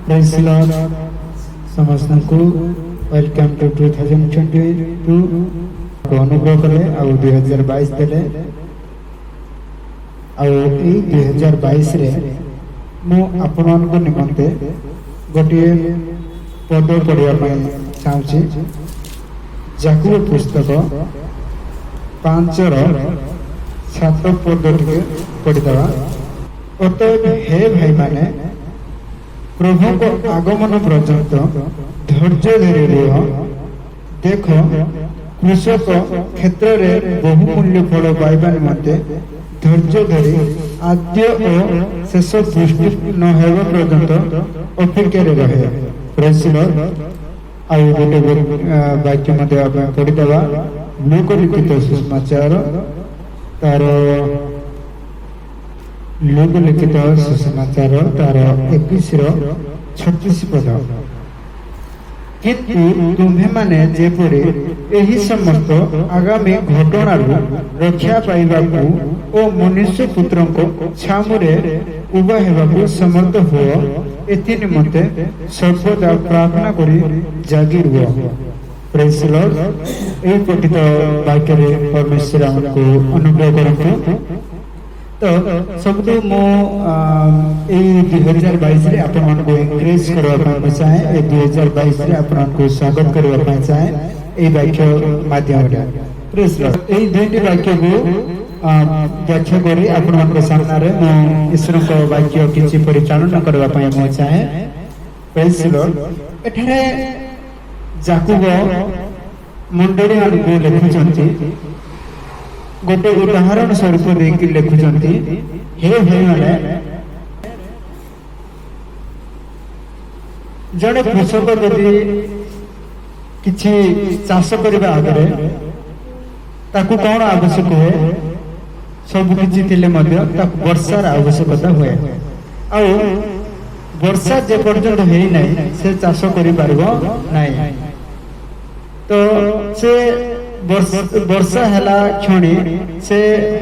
Praise Lord समस्त को welcome to 2022 को अनुग्रह कले आ 2022 देले आ 2022 रे मु आपन को निमंते गोटे पद पढ़िया चाहूँगी याकूब पुस्तक 5:7 पद टे पढ़ीदवा। अतएव हे भाई माने प्रभु को आगमन पर्यंत धैर्य धरी रुह। देख कृषक क्षेत्र में बहुमूल्य फल पाइबा निमंते धैर्य धरी आद्य और शेष दृष्टि न हेबा पर्यंत अपेक्षा रहे। Praise Lord. आउ गोटे वाक्य मध्य पढ़ीदवा लूक लिखित सुसमाचार तार लूक लिखित सुसमाचार तार 21:36 पद। किंतु तुम्हें माने जेपरि एही समस्त आगामी घटना रक्षा पाइबाकू ओ मनुष्य पुत्र को छामुरे उबा हेबाकू समर्थ हुओ एथि निमंते सर्वदा प्रार्थना करी जागी रुह। Praise Lord. एही पठित वाक्य रे परमेश्वर हमको अनुग्रह करथु। तो सब मो 2022 रे आपण मन को एनकरेज करबा चाहे 2022 रे आपण मन को स्वागत करबा चाहे ए वाक्य माध्यम रे। Praise Lord. एही दुईटी वाक्य को व्याख्या करी आपण मन के सामने रे मो ईश्वर को वाक्य किछि परिचालन करबा पय मो चाहे। Praise lord. एठारे याकूब मंडली को लिखुचंती गोटे उदाहरण स्वरूप देखि लिखुचंती हे भाई माने जड़े कृषक यदि किछि चाष करबा आगे ताकू कौन आवश्यक हुए सब किछि थिले मध्य ताकू वर्षार आवश्यकता हुए। आ वर्षा जे पर्यंत हेई नाही से चाष करि पारबो नाही। तो से वर्षा हेला क्षणी से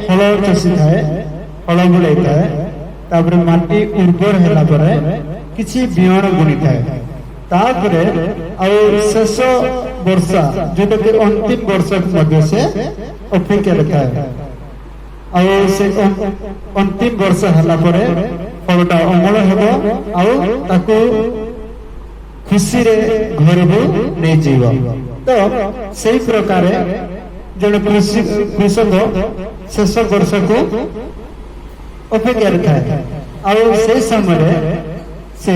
हल चषी थाए हल बुलाई थाए तापर माटी उर्वर हेला परे किछि बिहन बुनी थाए तापरे आ शेष वर्षा जोटा कि अंतिम वर्षा मध्य से अपेक्षा थाए। आ से अंतिम वर्षा हेला परे फलटा अमल हेबो आ ताकू खुशी रे घर को नहीं जीव। तो सही प्रकार जड़े कृषक शेष वर्ष को अपेक्षा थाए और से समय से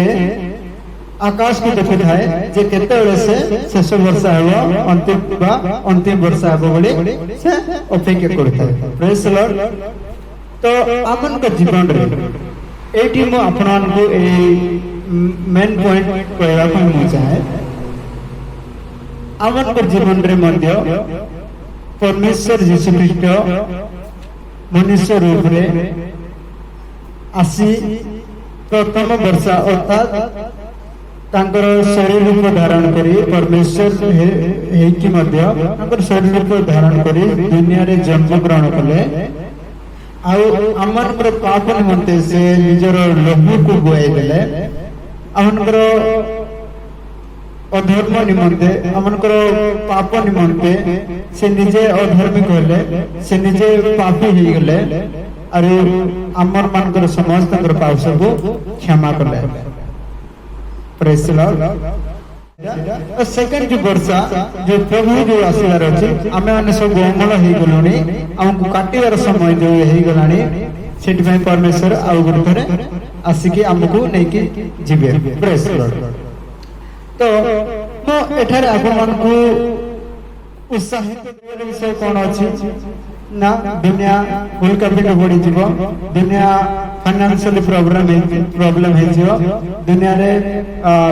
आकाश को देखु थाए जे केते से शेष वर्ष हेबो अंतिम वर्ष हेबो बोली से अपेक्षा करथाए। Praise Lord. तो आपन के जीवन रे एटी मो आपन को ए मेन पॉइंट कहबा को मो चाहे। आमन के जीवन रे मध्य परमेश्वर यीशु ख्रीष्ट मनुष्य रूप रे आसी प्रथम वर्ष अर्थात तांकर शरीर रूप धारण करी परमेश्वर हेकी मध्य तांकर शरीर रूप धारण करी दुनिया रे जन्म ग्रहण कले। आमन पाप निमंते से निजर लहू को गुआई देले। आमनकर अधर्म निमंते आमनकर पाप निमंते से निजे अधर्मिक होले से निजे पापी हो गले और आमर मानकर समस्त पाप सब क्षमा कले। Praise Lord. सेकंड जो वर्षा जो प्रभु जो आसीबार अछि आमे माने सब गोमल हे गलोनी हमकु काटिबार समय जो हे गलानी सेट में परमेश्वर आउ गुरथरे आसिकी हमकु नै कि जीवे। Praise Lord. तो मो एठारे आपन को उत्साहित विषय कौन अछि ना दुनिया फुल कपिट बढ़ी जीव दुनिया फाइनेंशियल प्रॉब्लम हे जीव दुनिया रे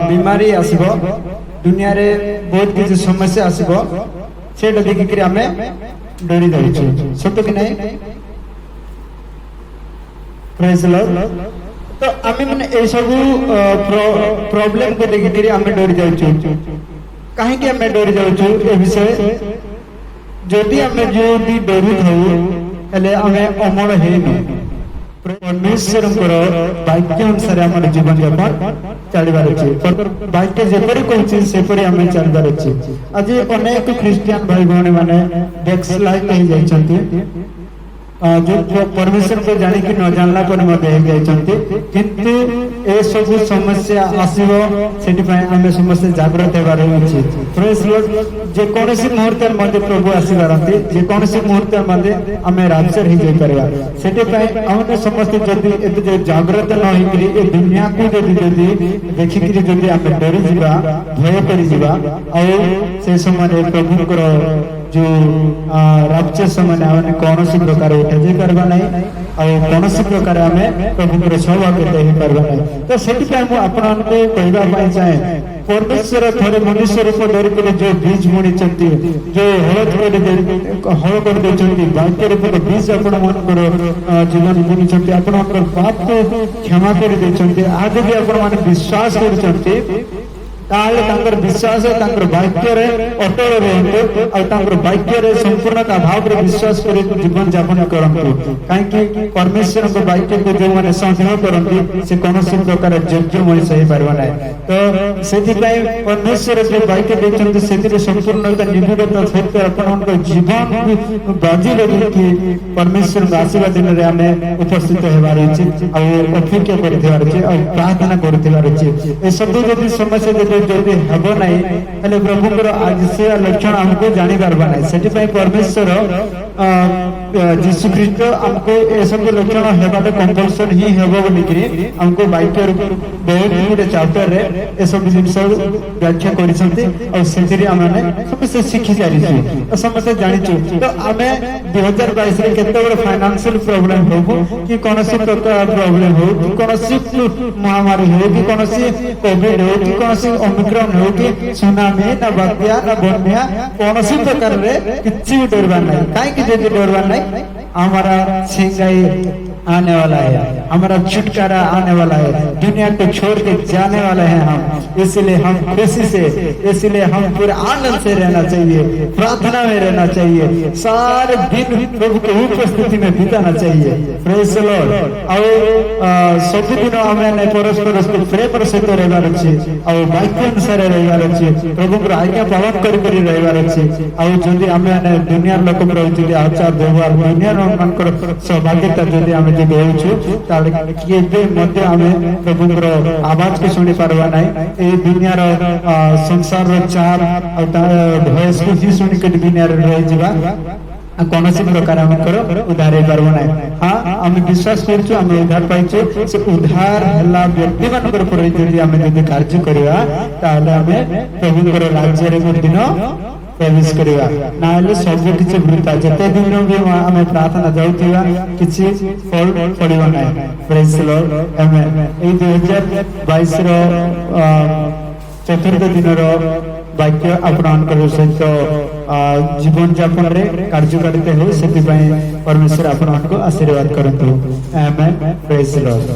बीमारी आसीबो दुनिया रे बहुत किछ समस्या आसीबो सेटा देखि कि हमें डरी जाउछु सत्य कि नै। Praise Lord. तो आमे माने ए सब प्रॉब्लम को देखि कि हमें डरी जाउछु काहे कि हमें डरी जाउछु ए विषय जदि हमें जो भी डरू थाउ हेले हमें अमल हे न परमेश्वर वाक्य अनुसार आम जीवन यापन चलबार अच्छे वाक्य जेपरी कहूँ सेपरी आम चलबार अच्छे आज अनेक ख्रीस्टियान भाई भौणी मैंने बैकस्लाइड हो जाती जो परमेश्वर को जानिक न जानला किंतु ए सब समस्या आसो से आम समस्त जागृत होबार जेकोसी मुहूर्त मध्य प्रभु आसपारती जेकोसी मुहूर्त मध्य आम राप्चर हो जापर आम समस्त जदि जागृत न हो दुनिया को देखिक आम डरी जा भय कर समय प्रभुकर जो राप्चर समय कौन सी प्रकार उठा जा पार्बा ना कौन सी प्रकार आम प्रभुर सौभाग्य हो पार्बा ना तो से आपको कहवाई चाहे परमेश्वर थे मनुष्य रूप धरिक जो बीज बुणी जो हल कर वाक्य रूप बीज आपण जीवन बुणी आपण पाप को क्षमा कर आगे भी आपण विश्वास कर विश्वास वाक्य अटल रुहतु वाक्य संपूर्णता भाव विश्वास कर जीवन यापन करूँ कहीं परमेश्वर वाक्य को जो मैंने संदेह करती से कौन प्रकार योग्य मनीष हो पार्बा ना तो से परमेश्वर जो वाक्य देखते से संपूर्णता निबिड़ता सहित आप जीवन बाजी लगे परमेश्वर आसवा दिन में आम उपस्थित होबार अच्छे अपेक्षा कर प्रार्थना कर सब जब समस्या जब हम ना प्रभुकर आज से लक्षण आमको जानी पार्बा ना से परमेश्वर जीशु ख्रीस्ट आमको ये सब लक्षण होगा कंपलसन ही हम बोलिकी आमको वाक्य बहुत गोटे चैप्टर ये सब जिन व्याख्या कर समस्त शिखी सारी समस्त जाचु तो आम 2022 केत फाइनेंशियल प्रोब्लेम हो कि कौन सी प्रकार प्रोब्लेम हो कि कौन सी महामारी हो कि कौन सी कोविड हो कि कौन सी ओमिक्रॉन हो कि सुनामी ना बात्या ना बन्या कौन सी प्रकार किसी डरबार ना कहीं डरबार ना हमारा सिंगाई आने वाला है हमारा छुटकारा आने वाला है दुनिया को छोड़ के जाने वाले हैं हम इसलिए हम खुशी से इसलिए हम पूरे आनंद से रहना चाहिए प्रार्थना में रहना चाहिए सारे दिन प्रभु की उपस्थिति में बिताना चाहिए प्रेज द लॉर्ड और सब दिन हमें परस्पर प्रेम सहित रहार अच्छे और वाक्य अनुसार रहार अच्छे प्रभु आज्ञा पालन कर रहार अच्छे और जदि आम दुनिया लोक आचार व्यवहार दुनिया सौभाग्यता जदि आम प्रभुर आवाज को शुणी पार्बा ना दुनियार संसार चार भयस को ही शुणिक दुनिया रही कौन सी प्रकार उद्धार हो पार्बा ना हाँ आम विश्वास करूँ आम उद्धार पाइचु से उद्धार है व्यक्ति मान कार्य करवा प्रभुर राज्य दिन प्रवेश करवा ना सब किसी वृथा जिते दिन भी आम प्रार्थना जाऊा किसी फल पड़ो ना प्रेज द लॉर्ड आमेन 2022 चतुर्थ दिन वाक्य आपण सहित जीवन यापन रे कार्यकारिता हो से परमेश्वर आपण आशीर्वाद करंतु आमेन प्रेज द लॉर्ड।